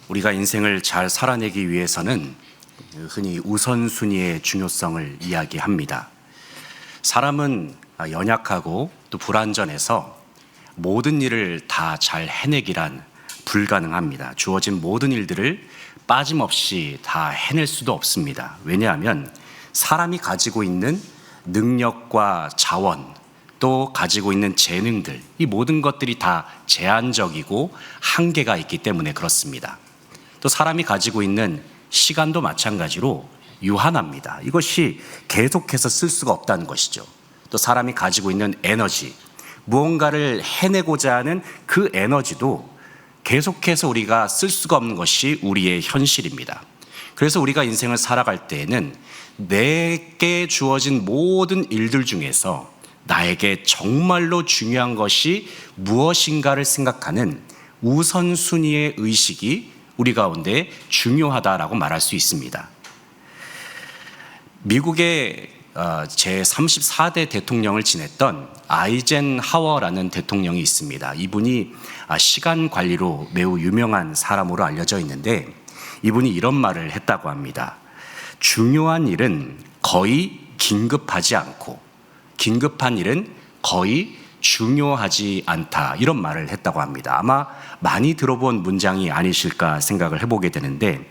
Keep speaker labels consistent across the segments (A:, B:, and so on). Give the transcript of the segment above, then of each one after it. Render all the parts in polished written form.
A: 우리가 인생을 잘 살아내기 위해서는 흔히 우선순위의 중요성을 이야기합니다. 사람은 연약하고 또 불완전해서 모든 일을 다 잘 해내기란 불가능합니다. 주어진 모든 일들을 빠짐없이 다 해낼 수도 없습니다. 왜냐하면 사람이 가지고 있는 능력과 자원, 또 가지고 있는 재능들, 이 모든 것들이 다 제한적이고 한계가 있기 때문에 그렇습니다. 또 사람이 가지고 있는 시간도 마찬가지로 유한합니다. 이것이 계속해서 쓸 수가 없다는 것이죠. 또 사람이 가지고 있는 에너지, 무언가를 해내고자 하는 그 에너지도 계속해서 우리가 쓸 수가 없는 것이 우리의 현실입니다. 그래서 우리가 인생을 살아갈 때에는 내게 주어진 모든 일들 중에서 나에게 정말로 중요한 것이 무엇인가를 생각하는 우선순위의 의식이 우리 가운데 중요하다라고 말할 수 있습니다. 미국의 제34대 대통령을 지냈던 아이젠하워라는 대통령이 있습니다. 이분이 시간 관리로 매우 유명한 사람으로 알려져 있는데 이분이 이런 말을 했다고 합니다. 중요한 일은 거의 긴급하지 않고 긴급한 일은 거의 중요하지 않다, 이런 말을 했다고 합니다. 아마 많이 들어본 문장이 아니실까 생각을 해보게 되는데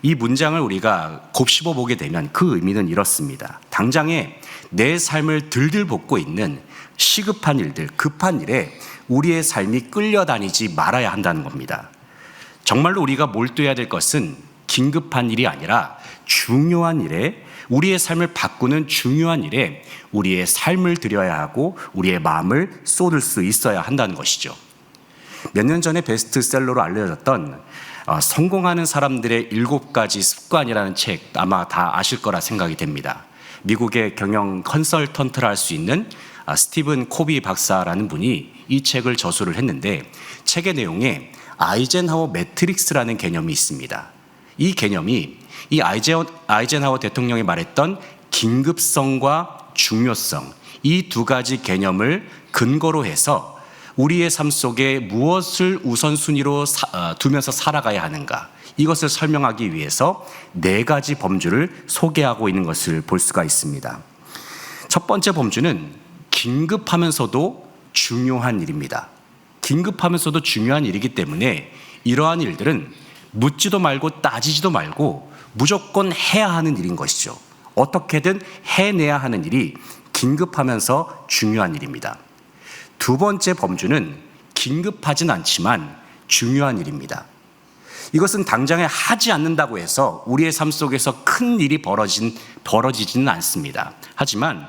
A: 이 문장을 우리가 곱씹어 보게 되면 그 의미는 이렇습니다. 당장에 내 삶을 들들 볶고 있는 시급한 일들, 급한 일에 우리의 삶이 끌려다니지 말아야 한다는 겁니다. 정말로 우리가 몰두해야 될 것은 긴급한 일이 아니라 중요한 일에, 우리의 삶을 바꾸는 중요한 일에 우리의 삶을 들여야 하고 우리의 마음을 쏟을 수 있어야 한다는 것이죠. 몇 년 전에 베스트셀러로 알려졌던 성공하는 사람들의 7가지 습관이라는 책, 아마 다 아실 거라 생각이 됩니다. 미국의 경영 컨설턴트라 할 수 있는 스티븐 코비 박사라는 분이 이 책을 저술을 했는데 책의 내용에 아이젠하워 매트릭스라는 개념이 있습니다. 이 개념이 이 아이젠하워 대통령이 말했던 긴급성과 중요성, 이 두 가지 개념을 근거로 해서 우리의 삶 속에 무엇을 우선순위로 두면서 살아가야 하는가, 이것을 설명하기 위해서 4가지 범주를 소개하고 있는 것을 볼 수가 있습니다. 첫 번째 범주는 긴급하면서도 중요한 일입니다. 긴급하면서도 중요한 일이기 때문에 이러한 일들은 묻지도 말고 따지지도 말고 무조건 해야 하는 일인 것이죠. 어떻게든 해내야 하는 일이 긴급하면서 중요한 일입니다. 두 번째 범주는 긴급하진 않지만 중요한 일입니다. 이것은 당장에 하지 않는다고 해서 우리의 삶 속에서 큰 일이 벌어지지는 않습니다. 하지만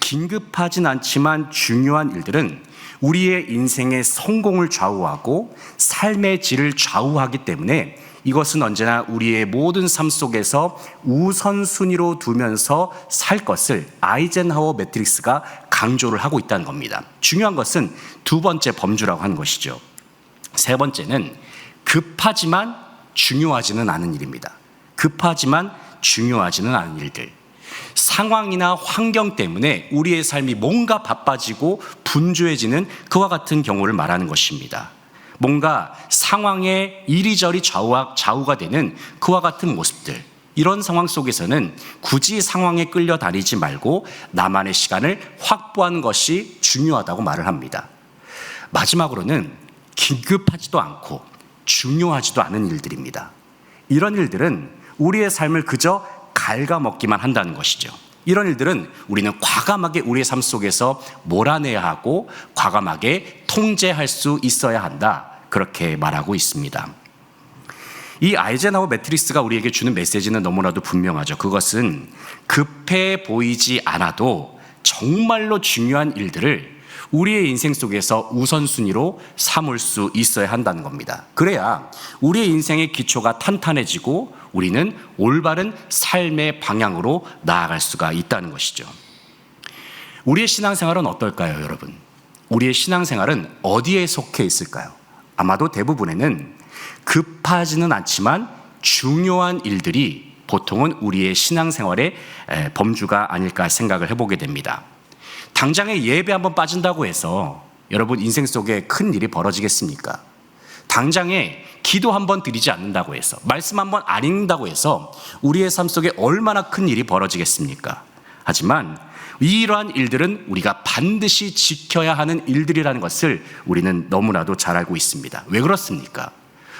A: 긴급하진 않지만 중요한 일들은 우리의 인생의 성공을 좌우하고 삶의 질을 좌우하기 때문에 이것은 언제나 우리의 모든 삶 속에서 우선순위로 두면서 살 것을 아이젠하워 매트릭스가 강조를 하고 있다는 겁니다. 중요한 것은 두 번째 범주라고 하는 것이죠. 세 번째는 급하지만 중요하지는 않은 일입니다. 급하지만 중요하지는 않은 일들. 상황이나 환경 때문에 우리의 삶이 뭔가 바빠지고 분주해지는 그와 같은 경우를 말하는 것입니다. 뭔가 상황에 이리저리 좌우가 되는 그와 같은 모습들, 이런 상황 속에서는 굳이 상황에 끌려다니지 말고 나만의 시간을 확보하는 것이 중요하다고 말을 합니다. 마지막으로는 긴급하지도 않고 중요하지도 않은 일들입니다. 이런 일들은 우리의 삶을 그저 갉아먹기만 한다는 것이죠. 이런 일들은 우리는 과감하게 우리의 삶 속에서 몰아내야 하고 과감하게 통제할 수 있어야 한다, 그렇게 말하고 있습니다. 이 아이젠하워 매트릭스가 우리에게 주는 메시지는 너무나도 분명하죠. 그것은 급해 보이지 않아도 정말로 중요한 일들을 우리의 인생 속에서 우선순위로 삼을 수 있어야 한다는 겁니다. 그래야 우리의 인생의 기초가 탄탄해지고 우리는 올바른 삶의 방향으로 나아갈 수가 있다는 것이죠. 우리의 신앙생활은 어떨까요, 여러분? 우리의 신앙생활은 어디에 속해 있을까요? 아마도 대부분에는 급하지는 않지만 중요한 일들이 보통은 우리의 신앙생활의 범주가 아닐까 생각을 해보게 됩니다. 당장에 예배 한번 빠진다고 해서 여러분 인생 속에 큰 일이 벌어지겠습니까? 당장에 기도 한 번 드리지 않는다고 해서, 말씀 한 번 안 읽는다고 해서 우리의 삶 속에 얼마나 큰 일이 벌어지겠습니까? 하지만 이러한 일들은 우리가 반드시 지켜야 하는 일들이라는 것을 우리는 너무나도 잘 알고 있습니다. 왜 그렇습니까?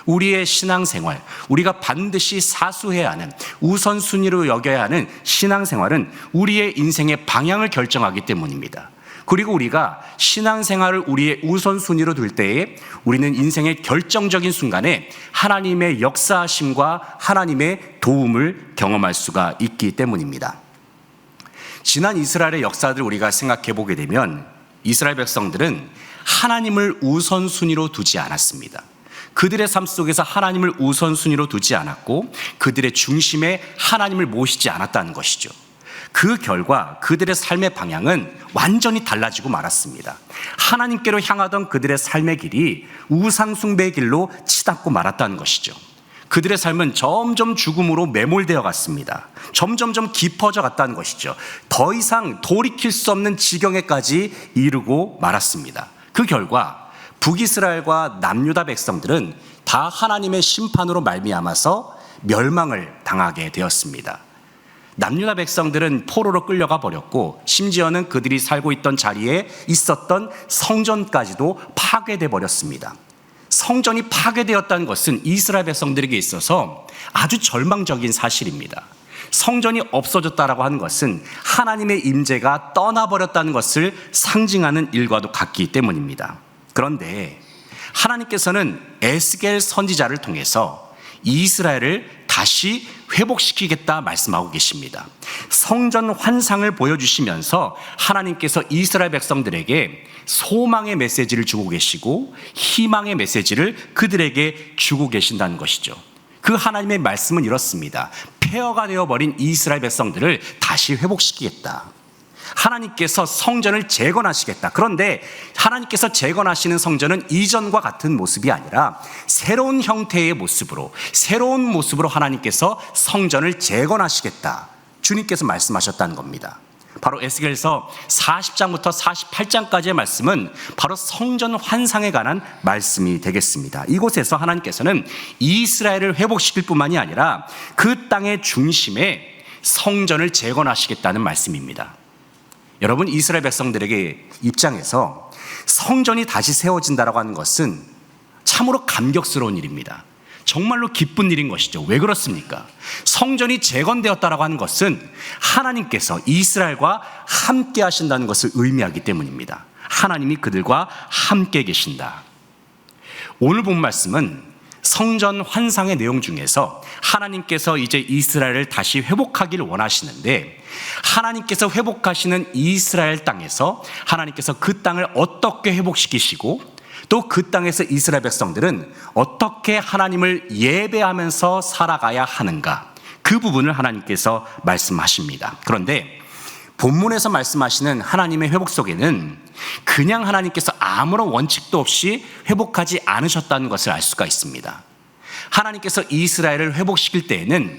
A: 우리의 신앙생활, 우리가 반드시 사수해야 하는, 우선순위로 여겨야 하는 신앙생활은 우리의 인생의 방향을 결정하기 때문입니다. 그리고 우리가 신앙생활을 우리의 우선순위로 둘 때에 우리는 인생의 결정적인 순간에 하나님의 역사하심과 하나님의 도움을 경험할 수가 있기 때문입니다. 지난 이스라엘의 역사를 우리가 생각해 보게 되면 이스라엘 백성들은 하나님을 우선순위로 두지 않았습니다. 그들의 삶 속에서 하나님을 우선순위로 두지 않았고 그들의 중심에 하나님을 모시지 않았다는 것이죠. 그 결과 그들의 삶의 방향은 완전히 달라지고 말았습니다. 하나님께로 향하던 그들의 삶의 길이 우상숭배의 길로 치닫고 말았다는 것이죠. 그들의 삶은 점점 죽음으로 매몰되어 갔습니다. 점점점 깊어져 갔다는 것이죠. 더 이상 돌이킬 수 없는 지경에까지 이르고 말았습니다. 그 결과 북이스라엘과 남유다 백성들은 다 하나님의 심판으로 말미암아서 멸망을 당하게 되었습니다. 남유다 백성들은 포로로 끌려가 버렸고 심지어는 그들이 살고 있던 자리에 있었던 성전까지도 파괴돼 버렸습니다. 성전이 파괴되었다는 것은 이스라엘 백성들에게 있어서 아주 절망적인 사실입니다. 성전이 없어졌다라고 하는 것은 하나님의 임재가 떠나버렸다는 것을 상징하는 일과도 같기 때문입니다. 그런데 하나님께서는 에스겔 선지자를 통해서 이스라엘을 다시 회복시키겠다 말씀하고 계십니다. 성전 환상을 보여주시면서 하나님께서 이스라엘 백성들에게 소망의 메시지를 주고 계시고 희망의 메시지를 그들에게 주고 계신다는 것이죠. 그 하나님의 말씀은 이렇습니다. 폐허가 되어버린 이스라엘 백성들을 다시 회복시키겠다. 하나님께서 성전을 재건하시겠다. 그런데 하나님께서 재건하시는 성전은 이전과 같은 모습이 아니라 새로운 형태의 모습으로, 새로운 모습으로 하나님께서 성전을 재건하시겠다. 주님께서 말씀하셨다는 겁니다. 바로 에스겔서 40장부터 48장까지의 말씀은 바로 성전 환상에 관한 말씀이 되겠습니다. 이곳에서 하나님께서는 이스라엘을 회복시킬 뿐만이 아니라 그 땅의 중심에 성전을 재건하시겠다는 말씀입니다. 여러분, 이스라엘 백성들에게 입장에서 성전이 다시 세워진다라고 하는 것은 참으로 감격스러운 일입니다. 정말로 기쁜 일인 것이죠. 왜 그렇습니까? 성전이 재건되었다라고 하는 것은 하나님께서 이스라엘과 함께 하신다는 것을 의미하기 때문입니다. 하나님이 그들과 함께 계신다. 오늘 본 말씀은 성전 환상의 내용 중에서 하나님께서 이제 이스라엘을 다시 회복하기를 원하시는데, 하나님께서 회복하시는 이스라엘 땅에서 하나님께서 그 땅을 어떻게 회복시키시고 또 그 땅에서 이스라엘 백성들은 어떻게 하나님을 예배하면서 살아가야 하는가, 그 부분을 하나님께서 말씀하십니다. 그런데 본문에서 말씀하시는 하나님의 회복 속에는 그냥 하나님께서 아무런 원칙도 없이 회복하지 않으셨다는 것을 알 수가 있습니다. 하나님께서 이스라엘을 회복시킬 때에는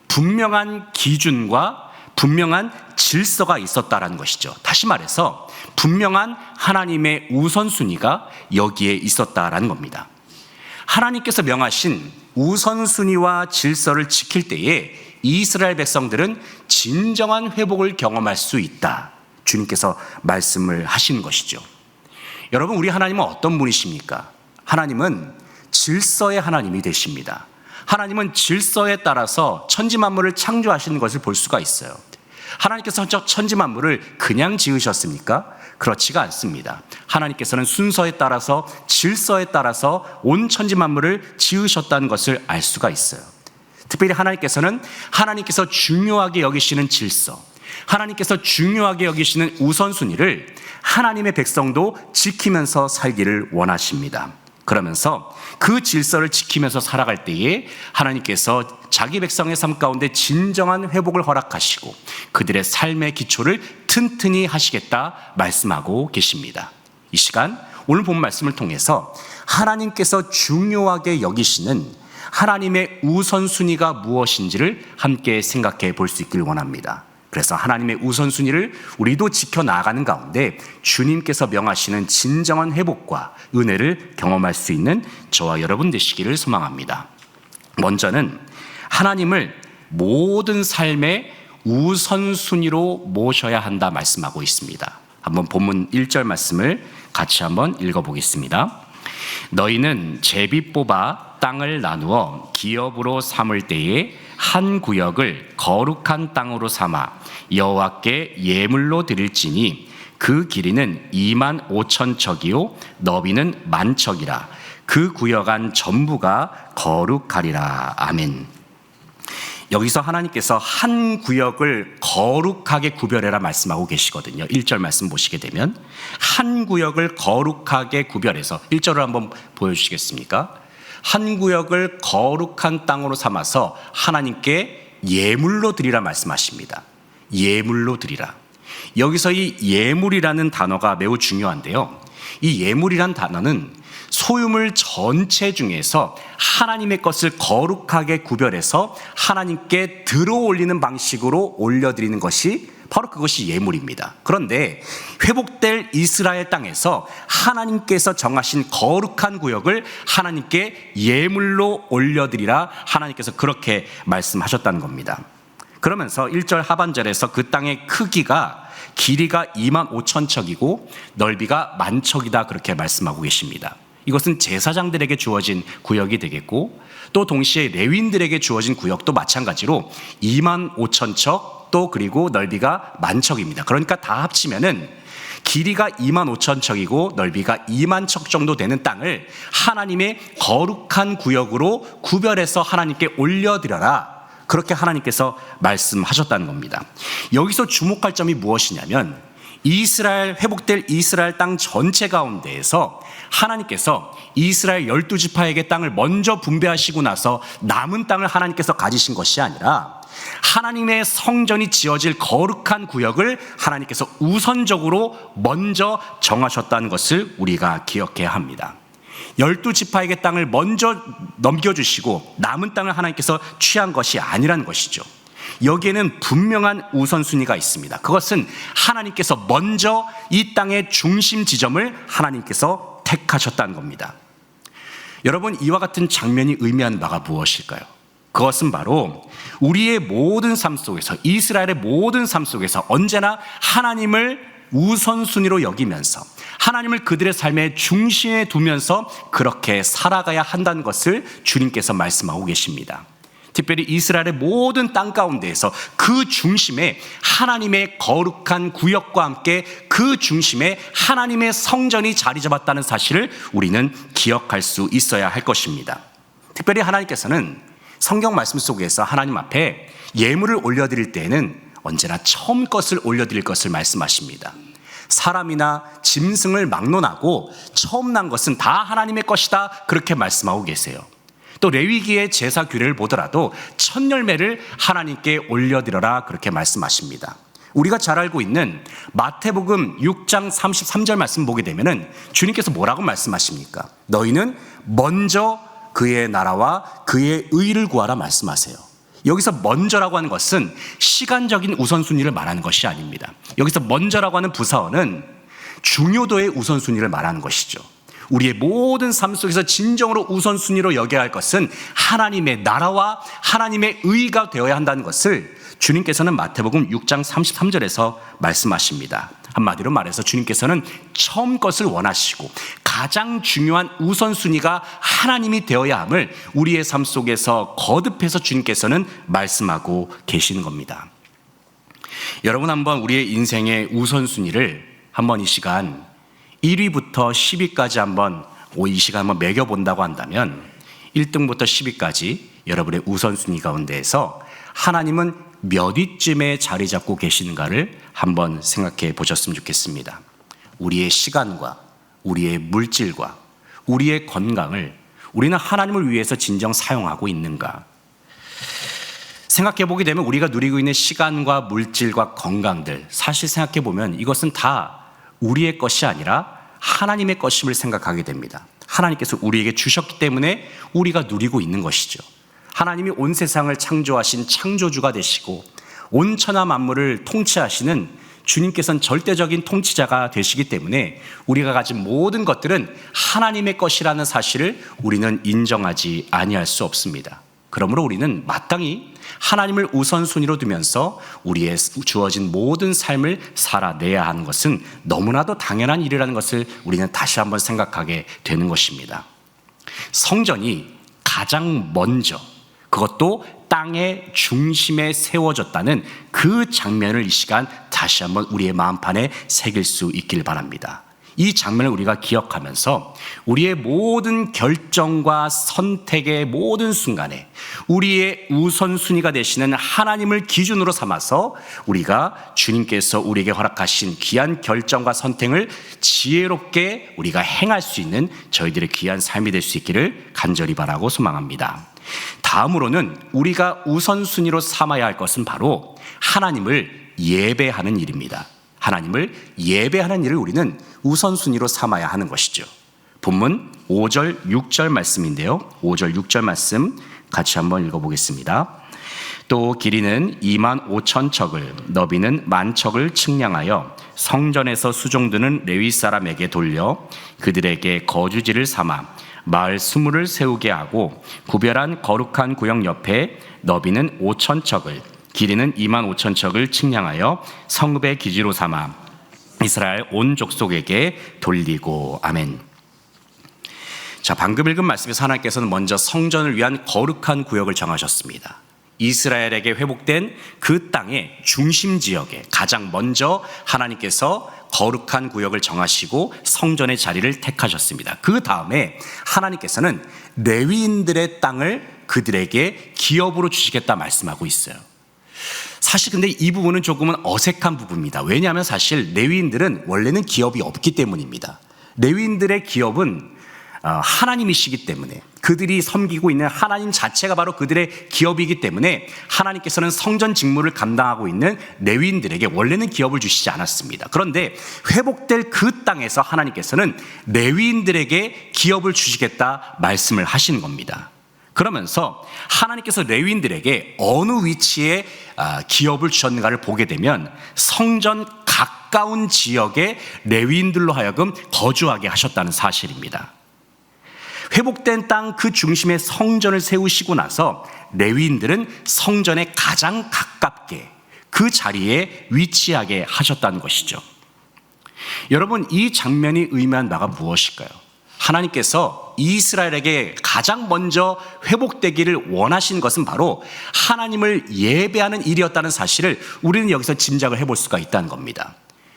A: 분명한 기준과 분명한 질서가 있었다라는 것이죠. 다시 말해서 분명한 하나님의 우선순위가 여기에 있었다라는 겁니다. 하나님께서 명하신 우선순위와 질서를 지킬 때에 이스라엘 백성들은 진정한 회복을 경험할 수 있다. 주님께서 말씀을 하시는 것이죠. 여러분, 우리 하나님은 어떤 분이십니까? 하나님은 질서의 하나님이 되십니다. 하나님은 질서에 따라서 천지만물을 창조하시는 것을 볼 수가 있어요. 하나님께서 천지만물을 그냥 지으셨습니까? 그렇지가 않습니다. 하나님께서는 순서에 따라서, 질서에 따라서 온 천지만물을 지으셨다는 것을 알 수가 있어요. 특별히 하나님께서 중요하게 여기시는 질서, 하나님께서 중요하게 여기시는 우선순위를 하나님의 백성도 지키면서 살기를 원하십니다. 그러면서 그 질서를 지키면서 살아갈 때에 하나님께서 자기 백성의 삶 가운데 진정한 회복을 허락하시고 그들의 삶의 기초를 튼튼히 하시겠다 말씀하고 계십니다. 이 시간 오늘 본 말씀을 통해서 하나님께서 중요하게 여기시는 하나님의 우선순위가 무엇인지를 함께 생각해 볼 수 있기를 원합니다. 그래서 하나님의 우선순위를 우리도 지켜나가는 가운데 주님께서 명하시는 진정한 회복과 은혜를 경험할 수 있는 저와 여러분 되시기를 소망합니다. 먼저는 하나님을 모든 삶의 우선순위로 모셔야 한다 말씀하고 있습니다. 한번 본문 1절 말씀을 같이 한번 읽어보겠습니다. 너희는 제비 뽑아 땅을 나누어 기업으로 삼을 때에 한 구역을 거룩한 땅으로 삼아 여호와께 예물로 드릴지니 그 길이는 2만 5천 척이요 너비는 1만 척이라. 그 구역 안 전부가 거룩하리라. 아멘. 여기서 하나님께서 한 구역을 거룩하게 구별해라 말씀하고 계시거든요. 1절 말씀 보시게 되면 한 구역을 거룩하게 구별해서 1절을 한번 보여주시겠습니까? 한 구역을 거룩한 땅으로 삼아서 하나님께 예물로 드리라 말씀하십니다. 예물로 드리라. 여기서 이 예물이라는 단어가 매우 중요한데요. 이 예물이란 단어는 소유물 전체 중에서 하나님의 것을 거룩하게 구별해서 하나님께 들어올리는 방식으로 올려드리는 것이 바로 그것이 예물입니다. 그런데 회복될 이스라엘 땅에서 하나님께서 정하신 거룩한 구역을 하나님께 예물로 올려드리라 하나님께서 그렇게 말씀하셨다는 겁니다. 그러면서 1절 하반절에서 그 땅의 크기가 길이가 2만 5천 척이고 넓이가 1만 척이다 그렇게 말씀하고 계십니다. 이것은 제사장들에게 주어진 구역이 되겠고 또 동시에 레위인들에게 주어진 구역도 마찬가지로 2만 5천 척 또 그리고 넓이가 1만 척입니다. 그러니까 다 합치면은 길이가 2만 5천 척이고 넓이가 2만 척 정도 되는 땅을 하나님의 거룩한 구역으로 구별해서 하나님께 올려드려라. 그렇게 하나님께서 말씀하셨다는 겁니다. 여기서 주목할 점이 무엇이냐면 이스라엘 회복될 이스라엘 땅 전체 가운데에서 하나님께서 이스라엘 12지파에게 땅을 먼저 분배하시고 나서 남은 땅을 하나님께서 가지신 것이 아니라 하나님의 성전이 지어질 거룩한 구역을 하나님께서 우선적으로 먼저 정하셨다는 것을 우리가 기억해야 합니다. 12지파에게 땅을 먼저 넘겨주시고 남은 땅을 하나님께서 취한 것이 아니라는 것이죠. 여기에는 분명한 우선순위가 있습니다. 그것은 하나님께서 먼저 이 땅의 중심 지점을 하나님께서 택하셨다는 겁니다. 여러분, 이와 같은 장면이 의미하는 바가 무엇일까요? 그것은 바로 우리의 모든 삶 속에서, 이스라엘의 모든 삶 속에서 언제나 하나님을 우선순위로 여기면서 하나님을 그들의 삶의 중심에 두면서 그렇게 살아가야 한다는 것을 주님께서 말씀하고 계십니다. 특별히 이스라엘의 모든 땅 가운데에서 그 중심에 하나님의 거룩한 구역과 함께 그 중심에 하나님의 성전이 자리 잡았다는 사실을 우리는 기억할 수 있어야 할 것입니다. 특별히 하나님께서는 성경 말씀 속에서 하나님 앞에 예물을 올려드릴 때에는 언제나 처음 것을 올려드릴 것을 말씀하십니다. 사람이나 짐승을 막론하고 처음 난 것은 다 하나님의 것이다 그렇게 말씀하고 계세요. 또 레위기의 제사 규례를 보더라도 첫 열매를 하나님께 올려드려라 그렇게 말씀하십니다. 우리가 잘 알고 있는 마태복음 6장 33절 말씀 보게 되면은 주님께서 뭐라고 말씀하십니까? 너희는 먼저 그의 나라와 그의 의를 구하라 말씀하세요. 여기서 먼저라고 하는 것은 시간적인 우선순위를 말하는 것이 아닙니다. 여기서 먼저라고 하는 부사어는 중요도의 우선순위를 말하는 것이죠. 우리의 모든 삶 속에서 진정으로 우선순위로 여겨야 할 것은 하나님의 나라와 하나님의 의가 되어야 한다는 것을 주님께서는 마태복음 6장 33절에서 말씀하십니다. 한마디로 말해서 주님께서는 처음 것을 원하시고 가장 중요한 우선순위가 하나님이 되어야 함을 우리의 삶 속에서 거듭해서 주님께서는 말씀하고 계시는 겁니다. 여러분, 한번 우리의 인생의 우선순위를 한번 이 시간 1위부터 10위까지 한번 이 시간 한번 매겨본다고 한다면 1등부터 10위까지 여러분의 우선순위 가운데에서 하나님은 몇 위쯤에 자리 잡고 계시는가를 한번 생각해 보셨으면 좋겠습니다. 우리의 시간과 우리의 물질과 우리의 건강을 우리는 하나님을 위해서 진정 사용하고 있는가? 생각해 보게 되면 우리가 누리고 있는 시간과 물질과 건강들, 사실 생각해 보면 이것은 다 우리의 것이 아니라 하나님의 것임을 생각하게 됩니다. 하나님께서 우리에게 주셨기 때문에 우리가 누리고 있는 것이죠. 하나님이 온 세상을 창조하신 창조주가 되시고 온 천하 만물을 통치하시는 주님께서는 절대적인 통치자가 되시기 때문에 우리가 가진 모든 것들은 하나님의 것이라는 사실을 우리는 인정하지 아니할 수 없습니다. 그러므로 우리는 마땅히 하나님을 우선순위로 두면서 우리의 주어진 모든 삶을 살아내야 하는 것은 너무나도 당연한 일이라는 것을 우리는 다시 한번 생각하게 되는 것입니다. 성전이 가장 먼저, 그것도 땅의 중심에 세워졌다는 그 장면을 이 시간 다시 한번 우리의 마음판에 새길 수 있길 바랍니다. 이 장면을 우리가 기억하면서 우리의 모든 결정과 선택의 모든 순간에 우리의 우선순위가 되시는 하나님을 기준으로 삼아서 우리가 주님께서 우리에게 허락하신 귀한 결정과 선택을 지혜롭게 우리가 행할 수 있는 저희들의 귀한 삶이 될 수 있기를 간절히 바라고 소망합니다. 다음으로는 우리가 우선순위로 삼아야 할 것은 바로 하나님을 예배하는 일입니다. 하나님을 예배하는 일을 우리는 우선순위로 삼아야 하는 것이죠. 본문 5절, 6절 말씀인데요. 5절, 6절 말씀 같이 한번 읽어보겠습니다. 또 길이는 25,000척을, 너비는 10,000척을 측량하여 성전에서 수종드는 레위 사람에게 돌려 그들에게 거주지를 삼아 마을 20을 세우게 하고 구별한 거룩한 구역 옆에 너비는 5,000척을, 길이는 25,000척을 측량하여 성읍의 기지로 삼아 이스라엘 온 족속에게 돌리고. 아멘. 자, 방금 읽은 말씀에서 하나님께서는 먼저 성전을 위한 거룩한 구역을 정하셨습니다. 이스라엘에게 회복된 그 땅의 중심 지역에 가장 먼저 하나님께서 거룩한 구역을 정하시고 성전의 자리를 택하셨습니다. 그 다음에 하나님께서는 레위인들의 땅을 그들에게 기업으로 주시겠다 말씀하고 있어요. 사실 근데 이 부분은 조금은 어색한 부분입니다. 왜냐하면 사실 레위인들은 원래는 기업이 없기 때문입니다. 레위인들의 기업은 하나님이시기 때문에, 그들이 섬기고 있는 하나님 자체가 바로 그들의 기업이기 때문에 하나님께서는 성전 직무를 감당하고 있는 레위인들에게 원래는 기업을 주시지 않았습니다. 그런데 회복될 그 땅에서 하나님께서는 레위인들에게 기업을 주시겠다 말씀을 하신 겁니다. 그러면서 하나님께서 레위인들에게 어느 위치에 기업을 주셨는가를 보게 되면 성전 가까운 지역에 레위인들로 하여금 거주하게 하셨다는 사실입니다. 회복된 땅 그 중심에 성전을 세우시고 나서 레위인들은 성전에 가장 가깝게 그 자리에 위치하게 하셨다는 것이죠. 여러분, 이 장면이 의미한 바가 무엇일까요? 하나님께서 이스라엘에게 가장 먼저 회복되기를 원하신 것은 바로 하나님을 예배하는 일이었다는 사실을 우리는 여기서 짐작을 해볼 수가 있다는 겁니다.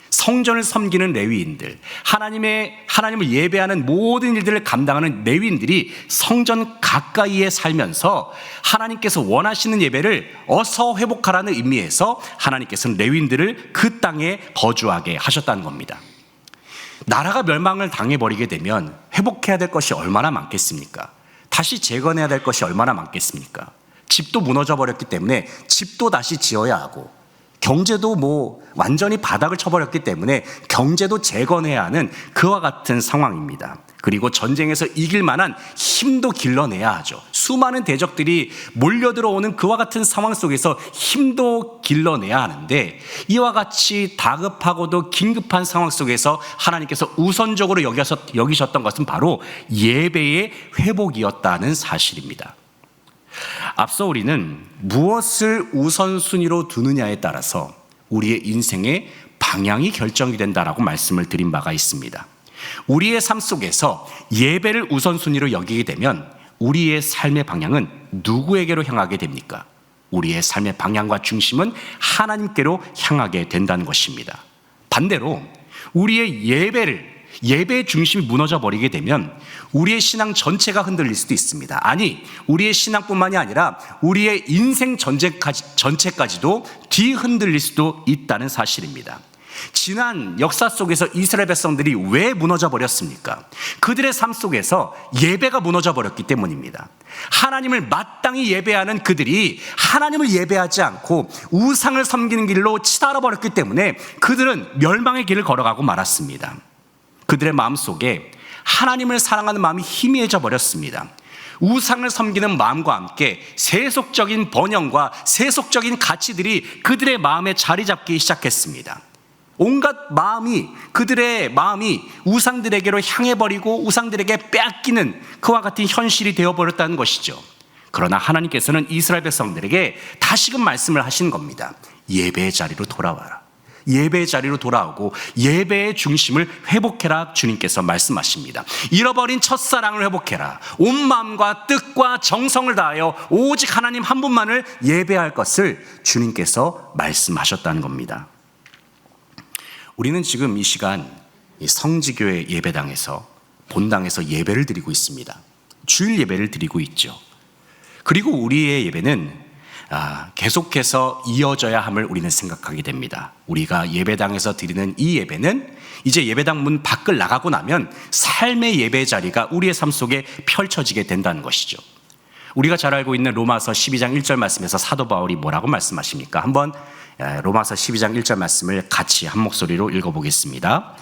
A: 성전을 섬기는 레위인들, 하나님을 예배하는 모든 일들을 감당하는 레위인들이 성전 가까이에 살면서 하나님께서 원하시는 예배를 어서 회복하라는 의미에서 하나님께서는 레위인들을 그 땅에 거주하게 하셨다는 겁니다. 나라가 멸망을 당해버리게 되면 회복해야 될 것이 얼마나 많겠습니까? 다시 재건해야 될 것이 얼마나 많겠습니까? 집도 무너져 버렸기 때문에 집도 다시 지어야 하고, 경제도 완전히 바닥을 쳐버렸기 때문에 경제도 재건해야 하는 그와 같은 상황입니다. 그리고 전쟁에서 이길 만한 힘도 길러내야 하죠. 수많은 대적들이 몰려들어오는 그와 같은 상황 속에서 힘도 길러내야 하는데, 이와 같이 다급하고도 긴급한 상황 속에서 하나님께서 우선적으로 여기셨던 것은 바로 예배의 회복이었다는 사실입니다. 앞서 우리는 무엇을 우선순위로 두느냐에 따라서 우리의 인생의 방향이 결정이 된다라고 말씀을 드린 바가 있습니다. 우리의 삶 속에서 예배를 우선순위로 여기게 되면 우리의 삶의 방향은 누구에게로 향하게 됩니까? 우리의 삶의 방향과 중심은 하나님께로 향하게 된다는 것입니다. 반대로 우리의 예배의 중심이 무너져 버리게 되면 우리의 신앙 전체가 흔들릴 수도 있습니다. 아니, 우리의 신앙뿐만이 아니라 우리의 인생 전체까지도 뒤흔들릴 수도 있다는 사실입니다. 지난 역사 속에서 이스라엘 백성들이 왜 무너져 버렸습니까? 그들의 삶 속에서 예배가 무너져 버렸기 때문입니다. 하나님을 마땅히 예배하는 그들이 하나님을 예배하지 않고 우상을 섬기는 길로 치달아 버렸기 때문에 그들은 멸망의 길을 걸어가고 말았습니다. 그들의 마음속에 하나님을 사랑하는 마음이 희미해져 버렸습니다. 우상을 섬기는 마음과 함께 세속적인 번영과 세속적인 가치들이 그들의 마음에 자리 잡기 시작했습니다. 온갖 그들의 마음이 우상들에게로 향해버리고 우상들에게 빼앗기는 그와 같은 현실이 되어버렸다는 것이죠. 그러나 하나님께서는 이스라엘 백성들에게 다시금 말씀을 하신 겁니다. 예배의 자리로 돌아와라. 예배의 자리로 돌아오고 예배의 중심을 회복해라. 주님께서 말씀하십니다. 잃어버린 첫사랑을 회복해라. 온 마음과 뜻과 정성을 다하여 오직 하나님 한 분만을 예배할 것을 주님께서 말씀하셨다는 겁니다. 우리는 지금 이 시간 성지교회 예배당에서 본당에서 예배를 드리고 있습니다. 주일 예배를 드리고 있죠. 그리고 우리의 예배는 계속해서 이어져야 함을 우리는 생각하게 됩니다. 우리가 예배당에서 드리는 이 예배는 이제 예배당 문 밖을 나가고 나면 삶의 예배 자리가 우리의 삶 속에 펼쳐지게 된다는 것이죠. 우리가 잘 알고 있는 로마서 12장 1절 말씀에서 사도 바울이 뭐라고 말씀하십니까? 한번 로마서 12장 1절 말씀을 같이 한 목소리로 읽어보겠습니다.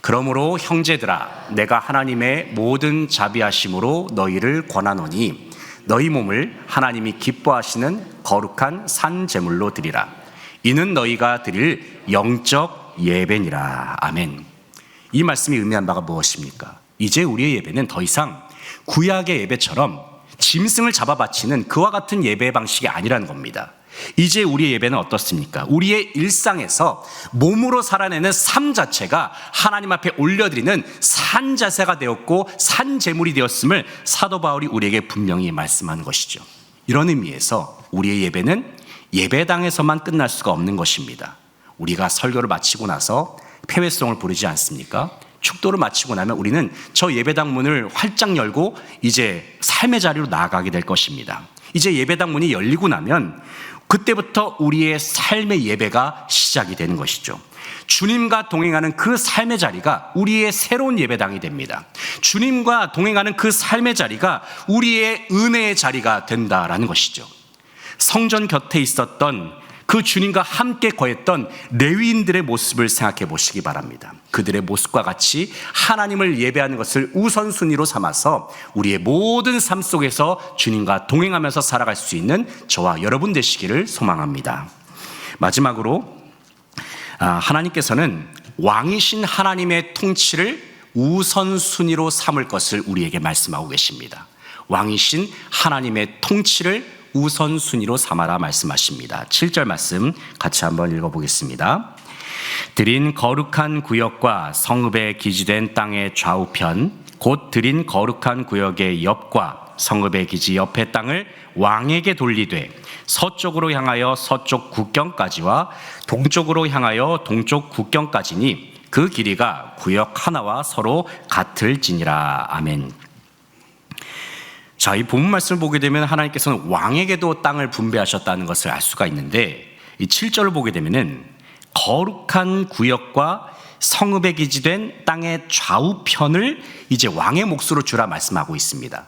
A: 그러므로 형제들아, 내가 하나님의 모든 자비하심으로 너희를 권하노니 너희 몸을 하나님이 기뻐하시는 거룩한 산 제물로 드리라. 이는 너희가 드릴 영적 예배니라. 아멘. 이 말씀이 의미한 바가 무엇입니까? 이제 우리의 예배는 더 이상 구약의 예배처럼 짐승을 잡아 바치는 그와 같은 예배 방식이 아니라는 겁니다. 이제 우리의 예배는 어떻습니까? 우리의 일상에서 몸으로 살아내는 삶 자체가 하나님 앞에 올려드리는 산 자세가 되었고 산 제물이 되었음을 사도 바울이 우리에게 분명히 말씀하는 것이죠. 이런 의미에서 우리의 예배는 예배당에서만 끝날 수가 없는 것입니다. 우리가 설교를 마치고 나서 폐회송을 부르지 않습니까? 축도를 마치고 나면 우리는 저 예배당 문을 활짝 열고 이제 삶의 자리로 나아가게 될 것입니다. 이제 예배당 문이 열리고 나면 그때부터 우리의 삶의 예배가 시작이 되는 것이죠. 주님과 동행하는 그 삶의 자리가 우리의 새로운 예배당이 됩니다. 주님과 동행하는 그 삶의 자리가 우리의 은혜의 자리가 된다라는 것이죠. 성전 곁에 있었던 그 주님과 함께 거했던 레위인들의 모습을 생각해 보시기 바랍니다. 그들의 모습과 같이 하나님을 예배하는 것을 우선순위로 삼아서 우리의 모든 삶 속에서 주님과 동행하면서 살아갈 수 있는 저와 여러분 되시기를 소망합니다. 마지막으로 하나님께서는 왕이신 하나님의 통치를 우선순위로 삼을 것을 우리에게 말씀하고 계십니다. 왕이신 하나님의 통치를 우선순위로 삼아라 말씀하십니다. 7절 말씀 같이 한번 읽어보겠습니다. 드린 거룩한 구역과 성읍에 기지된 땅의 좌우편 곧 드린 거룩한 구역의 옆과 성읍의 기지 옆의 땅을 왕에게 돌리되 서쪽으로 향하여 서쪽 국경까지와 동쪽으로 향하여 동쪽 국경까지니 그 길이가 구역 하나와 서로 같을지니라. 아멘. 자, 이 본문 말씀을 보게 되면 하나님께서는 왕에게도 땅을 분배하셨다는 것을 알 수가 있는데 이 7절을 보게 되면은 거룩한 구역과 성읍에 기지된 땅의 좌우편을 이제 왕의 몫으로 주라 말씀하고 있습니다.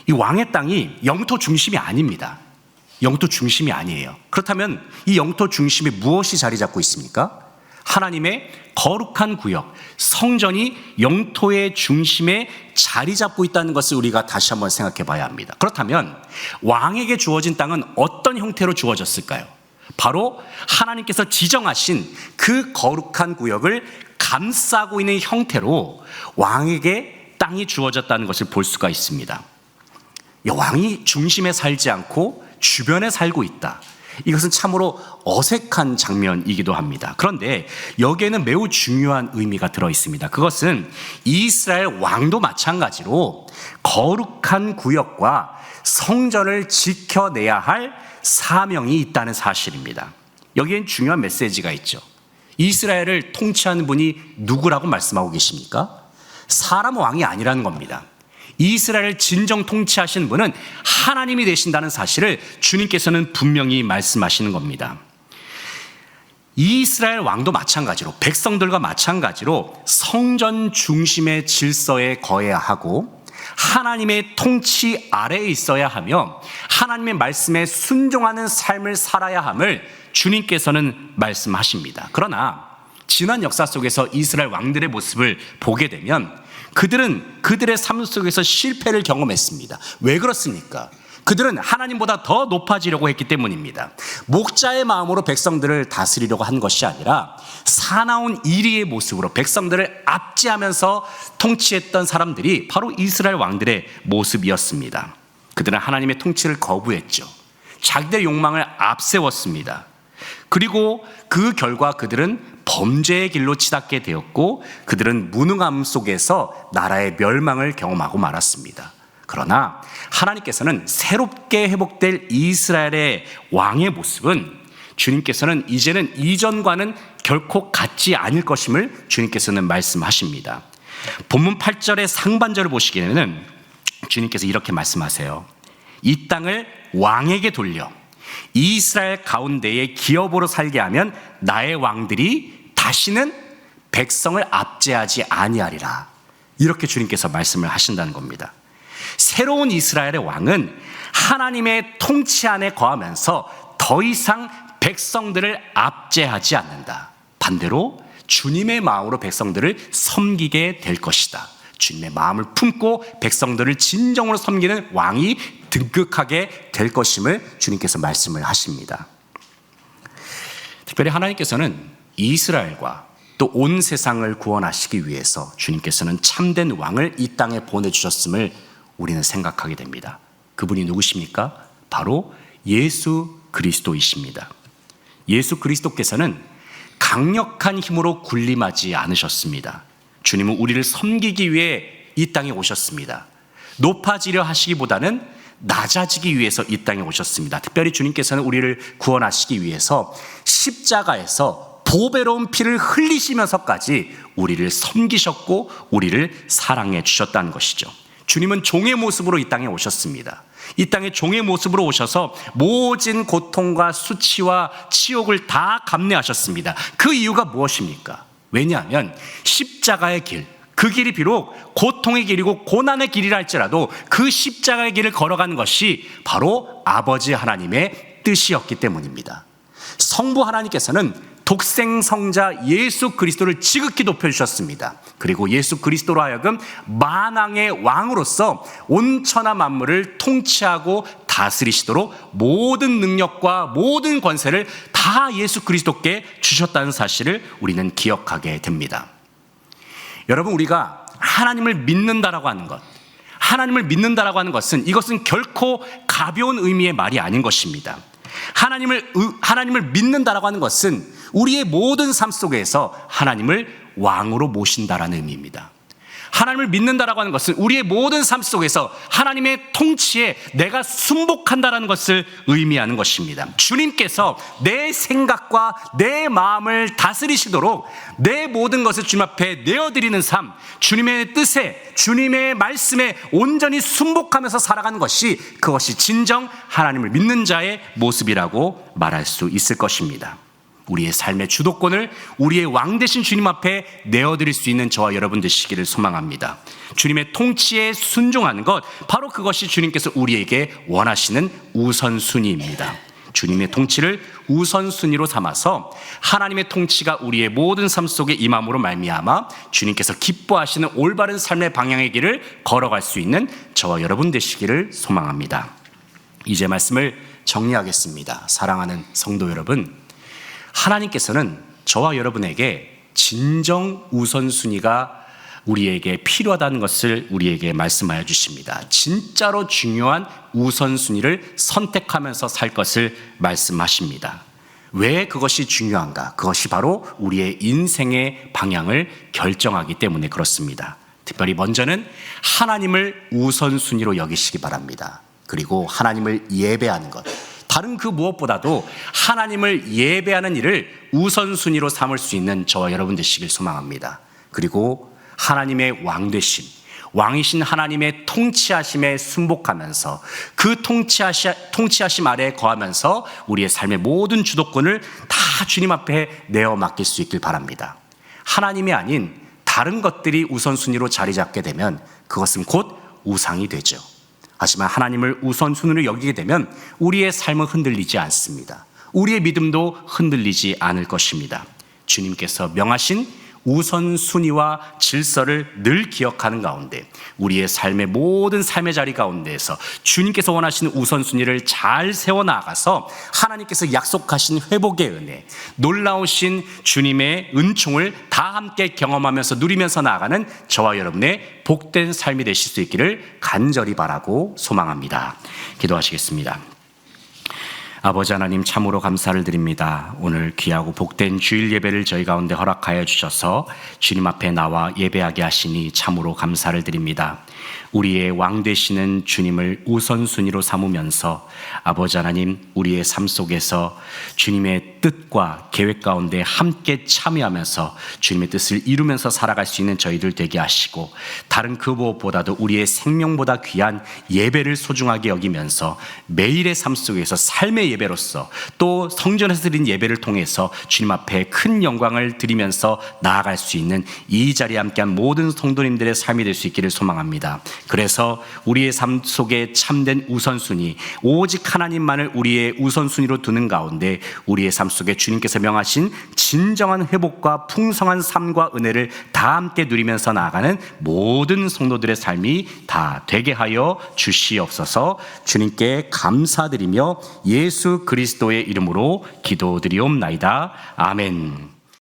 A: 이 왕의 땅이 영토 중심이 아닙니다. 영토 중심이 아니에요. 그렇다면 이 영토 중심에 무엇이 자리 잡고 있습니까? 하나님의 거룩한 구역, 성전이 영토의 중심에 자리 잡고 있다는 것을 우리가 다시 한번 생각해 봐야 합니다. 그렇다면 왕에게 주어진 땅은 어떤 형태로 주어졌을까요? 바로 하나님께서 지정하신 그 거룩한 구역을 감싸고 있는 형태로 왕에게 땅이 주어졌다는 것을 볼 수가 있습니다. 왕이 중심에 살지 않고 주변에 살고 있다. 이것은 참으로 어색한 장면이기도 합니다. 그런데 여기에는 매우 중요한 의미가 들어 있습니다. 그것은 이스라엘 왕도 마찬가지로 거룩한 구역과 성전을 지켜내야 할 사명이 있다는 사실입니다. 여기엔 중요한 메시지가 있죠. 이스라엘을 통치하는 분이 누구라고 말씀하고 계십니까? 사람 왕이 아니라는 겁니다. 이스라엘을 진정 통치하시는 분은 하나님이 되신다는 사실을 주님께서는 분명히 말씀하시는 겁니다. 이스라엘 왕도 마찬가지로 백성들과 마찬가지로 성전 중심의 질서에 거해야 하고 하나님의 통치 아래에 있어야 하며 하나님의 말씀에 순종하는 삶을 살아야 함을 주님께서는 말씀하십니다. 그러나 지난 역사 속에서 이스라엘 왕들의 모습을 보게 되면 그들은 그들의 삶 속에서 실패를 경험했습니다. 왜 그렇습니까? 그들은 하나님보다 더 높아지려고 했기 때문입니다. 목자의 마음으로 백성들을 다스리려고 한 것이 아니라 사나운 이리의 모습으로 백성들을 압제하면서 통치했던 사람들이 바로 이스라엘 왕들의 모습이었습니다. 그들은 하나님의 통치를 거부했죠. 자기들의 욕망을 앞세웠습니다. 그리고 그 결과 그들은 범죄의 길로 치닫게 되었고 그들은 무능함 속에서 나라의 멸망을 경험하고 말았습니다. 그러나 하나님께서는 새롭게 회복될 이스라엘의 왕의 모습은 주님께서는 이제는 이전과는 결코 같지 않을 것임을 주님께서는 말씀하십니다. 본문 8절의 상반절을 보시기에는 주님께서 이렇게 말씀하세요. 이 땅을 왕에게 돌려 이스라엘 가운데에 기업으로 살게 하면 나의 왕들이 다시는 백성을 압제하지 아니하리라. 이렇게 주님께서 말씀을 하신다는 겁니다. 새로운 이스라엘의 왕은 하나님의 통치 안에 거하면서 더 이상 백성들을 압제하지 않는다. 반대로 주님의 마음으로 백성들을 섬기게 될 것이다. 주님의 마음을 품고 백성들을 진정으로 섬기는 왕이 등극하게 될 것임을 주님께서 말씀을 하십니다. 특별히 하나님께서는 이스라엘과 또 온 세상을 구원하시기 위해서 주님께서는 참된 왕을 이 땅에 보내주셨음을 우리는 생각하게 됩니다. 그분이 누구십니까? 바로 예수 그리스도이십니다. 예수 그리스도께서는 강력한 힘으로 군림하지 않으셨습니다. 주님은 우리를 섬기기 위해 이 땅에 오셨습니다. 높아지려 하시기보다는 낮아지기 위해서 이 땅에 오셨습니다. 특별히 주님께서는 우리를 구원하시기 위해서 십자가에서 보배로운 피를 흘리시면서까지 우리를 섬기셨고 우리를 사랑해 주셨다는 것이죠. 주님은 종의 모습으로 이 땅에 오셨습니다. 이 땅에 종의 모습으로 오셔서 모진 고통과 수치와 치욕을 다 감내하셨습니다. 그 이유가 무엇입니까? 왜냐하면 십자가의 길, 그 길이 비록 고통의 길이고 고난의 길이라 할지라도 그 십자가의 길을 걸어가는 것이 바로 아버지 하나님의 뜻이었기 때문입니다. 성부 하나님께서는 독생성자 예수 그리스도를 지극히 높여주셨습니다. 그리고 예수 그리스도로 하여금 만왕의 왕으로서 온 천하 만물을 통치하고 다스리시도록 모든 능력과 모든 권세를 다 예수 그리스도께 주셨다는 사실을 우리는 기억하게 됩니다. 여러분, 우리가 하나님을 믿는다라고 하는 것, 하나님을 믿는다라고 하는 것은 이것은 결코 가벼운 의미의 말이 아닌 것입니다. 하나님을 믿는다라고 하는 것은 우리의 모든 삶 속에서 하나님을 왕으로 모신다라는 의미입니다. 하나님을 믿는다라고 하는 것은 우리의 모든 삶 속에서 하나님의 통치에 내가 순복한다라는 것을 의미하는 것입니다. 주님께서 내 생각과 내 마음을 다스리시도록 내 모든 것을 주님 앞에 내어드리는 삶, 주님의 뜻에, 주님의 말씀에 온전히 순복하면서 살아가는 것이 그것이 진정 하나님을 믿는 자의 모습이라고 말할 수 있을 것입니다. 우리의 삶의 주도권을 우리의 왕 되신 주님 앞에 내어드릴 수 있는 저와 여러분 되시기를 소망합니다. 주님의 통치에 순종하는 것, 바로 그것이 주님께서 우리에게 원하시는 우선순위입니다. 주님의 통치를 우선순위로 삼아서 하나님의 통치가 우리의 모든 삶 속에 임함으로 말미암아 주님께서 기뻐하시는 올바른 삶의 방향의 길을 걸어갈 수 있는 저와 여러분 되시기를 소망합니다. 이제 말씀을 정리하겠습니다. 사랑하는 성도 여러분, 하나님께서는 저와 여러분에게 진정 우선순위가 우리에게 필요하다는 것을 우리에게 말씀하여 주십니다. 진짜로 중요한 우선순위를 선택하면서 살 것을 말씀하십니다. 왜 그것이 중요한가? 그것이 바로 우리의 인생의 방향을 결정하기 때문에 그렇습니다. 특별히 먼저는 하나님을 우선순위로 여기시기 바랍니다. 그리고 하나님을 예배하는 것, 다른 그 무엇보다도 하나님을 예배하는 일을 우선순위로 삼을 수 있는 저와 여러분 되시길 소망합니다. 그리고 하나님의 왕 되심, 왕이신 하나님의 통치하심에 순복하면서 그 통치하심 아래에 거하면서 우리의 삶의 모든 주도권을 다 주님 앞에 내어 맡길 수 있길 바랍니다. 하나님이 아닌 다른 것들이 우선순위로 자리 잡게 되면 그것은 곧 우상이 되죠. 하지만 하나님을 우선순위로 여기게 되면 우리의 삶은 흔들리지 않습니다. 우리의 믿음도 흔들리지 않을 것입니다. 주님께서 명하신 우선순위와 질서를 늘 기억하는 가운데 우리의 삶의 모든 삶의 자리 가운데에서 주님께서 원하시는 우선순위를 잘 세워나가서 하나님께서 약속하신 회복의 은혜, 놀라우신 주님의 은총을 다 함께 경험하면서 누리면서 나아가는 저와 여러분의 복된 삶이 되실 수 있기를 간절히 바라고 소망합니다. 기도하시겠습니다. 아버지 하나님, 참으로 감사를 드립니다. 오늘 귀하고 복된 주일 예배를 저희 가운데 허락하여 주셔서 주님 앞에 나와 예배하게 하시니 참으로 감사를 드립니다. 우리의 왕 되시는 주님을 우선순위로 삼으면서 아버지 하나님, 우리의 삶 속에서 주님의 뜻과 계획 가운데 함께 참여하면서 주님의 뜻을 이루면서 살아갈 수 있는 저희들 되게 하시고, 다른 그 무엇보다도 우리의 생명보다 귀한 예배를 소중하게 여기면서 매일의 삶 속에서 삶의 예배로서 또 성전에서 드린 예배를 통해서 주님 앞에 큰 영광을 드리면서 나아갈 수 있는 이 자리에 함께한 모든 성도님들의 삶이 될 수 있기를 소망합니다. 그래서 우리의 삶 속에 참된 우선순위, 오직 하나님만을 우리의 우선순위로 두는 가운데 우리의 삶 속에 주님께서 명하신 진정한 회복과 풍성한 삶과 은혜를 다 함께 누리면서 나아가는 모든 성도들의 삶이 다 되게 하여 주시옵소서. 주님께 감사드리며 예수 그리스도의 이름으로 기도드리옵나이다. 아멘.